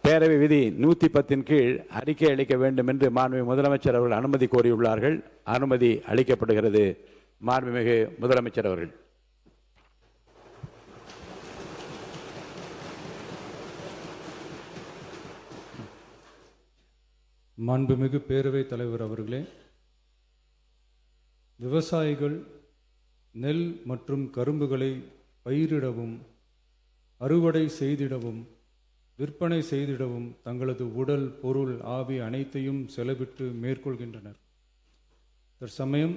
பேரவை விதி 110 கீழ் அறிக்கை அளிக்க வேண்டும் என்று மாண்புமிகு முதலமைச்சர் அவர்கள் அனுமதி கோரியுள்ளார்கள். அனுமதி அளிக்கப்படுகிறது. மாண்புமிகு முதலமைச்சர் அவர்கள். மாண்புமிகு பேரவைத் தலைவர் அவர்களே, விவசாயிகள் நெல் மற்றும் கரும்புகளை பயிரிடவும் அறுவடை செய்திடவும் விற்பனை செய்திடவும் தங்களது உடல், பொருள், ஆவி அனைத்தையும் செலவிட்டு மேற்கொள்கின்றனர். தற்சமயம்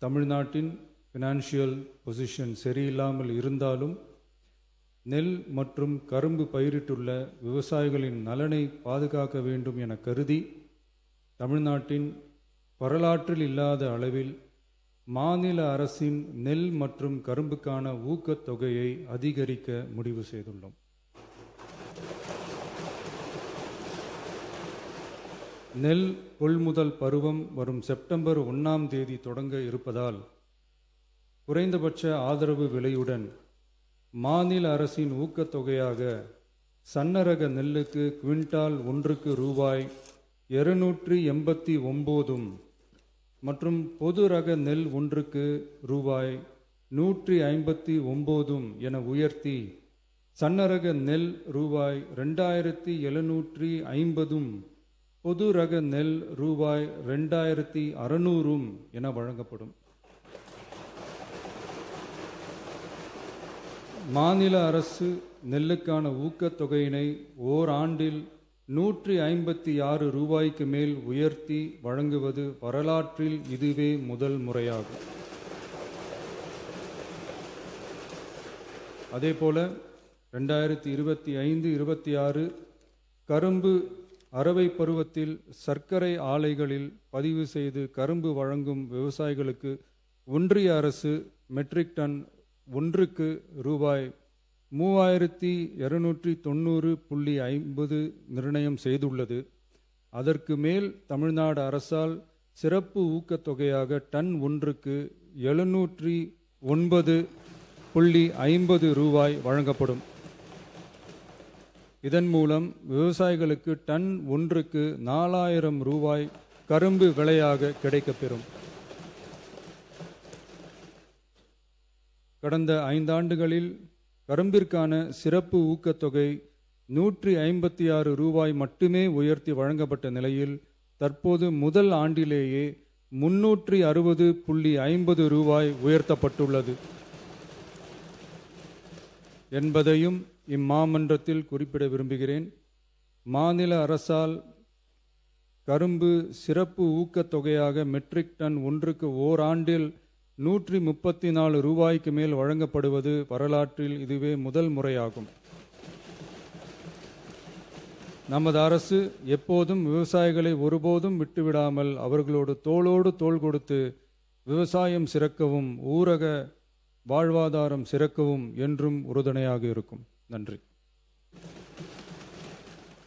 தமிழ்நாட்டின் ஃபினான்ஷியல் பொசிஷன் சரியில்லாமல் இருந்தாலும் நெல் மற்றும் கரும்பு பயிரிட்டுள்ள விவசாயிகளின் நலனை பாதுகாக்க வேண்டும் என கருதி தமிழ்நாட்டின் வரலாற்றில் இல்லாத அளவில் மாநில அரசின் நெல் மற்றும் கரும்புக்கான ஊக்கத்தொகையை அதிகரிக்க முடிவு செய்துள்ளோம். நெல் கொள்முதல் பருவம் வரும் செப்டம்பர் 1ஆம் தேதி தொடங்க இருப்பதால் குறைந்தபட்ச ஆதரவு விலையுடன் மாநில அரசின் ஊக்கத்தொகையாக சன்னரக நெல்லுக்கு குவிண்டால் ஒன்றுக்கு ரூபாய் 289 மற்றும் பொது ரக நெல் ஒன்றுக்கு ரூபாய் 159 என உயர்த்தி சன்னரக நெல் ரூபாய் 2750 பொது ரக நெல் ரூபாய் 2600 என வழங்கப்படும். மாநில அரசு நெல்லுக்கான ஊக்கத்தொகையினை ஓராண்டில் 156 ரூபாய்க்கு மேல் உயர்த்தி வழங்குவது வரலாற்றில் இதுவே முதல் முறையாகும். அதேபோல 2025-26 கரும்பு அரவை பருவத்தில் சர்க்கரை ஆலைகளில் பதிவு செய்து கரும்பு வழங்கும் விவசாயிகளுக்கு ஒன்றிய அரசு மெட்ரிக் டன் ஒன்றுக்கு ரூபாய் 3290.50 நிர்ணயம் செய்துள்ளது. அதற்கு மேல் தமிழ்நாடு அரசால் சிறப்பு ஊக்கத்தொகையாக டன் ஒன்றுக்கு 709.50 ரூபாய் வழங்கப்படும். இதன் மூலம் விவசாயிகளுக்கு டன் ஒன்றுக்கு 4000 ரூபாய் கரும்பு விலையாக கிடைக்கப்பெறும். கடந்த 5 ஆண்டுகளில் கரும்பிற்கான சிறப்பு ஊக்கத்தொகை 156 ரூபாய் மட்டுமே உயர்த்தி வழங்கப்பட்ட நிலையில் தற்போது முதல் ஆண்டிலேயே 360.50 ரூபாய் உயர்த்தப்பட்டுள்ளது என்பதையும் இம்மாமன்றத்தில் குறிப்பிட விரும்புகிறேன். மாநில அரசால் கரும்பு சிறப்பு ஊக்கத்தொகையாக மெட்ரிக் டன் ஒன்றுக்கு ஓராண்டில் 134 ரூபாய்க்கு மேல் வழங்கப்படுவது வரலாற்றில் இதுவே முதல் முறையாகும். நமது அரசு எப்போதும் விவசாயிகளை ஒருபோதும் விட்டுவிடாமல் அவர்களோடு தோளோடு தோள் கொடுத்து விவசாயம் சிறக்கவும் ஊரக வாழ்வாதாரம் சிறக்கவும் என்றும் உறுதுணையாக இருக்கும். நன்றி.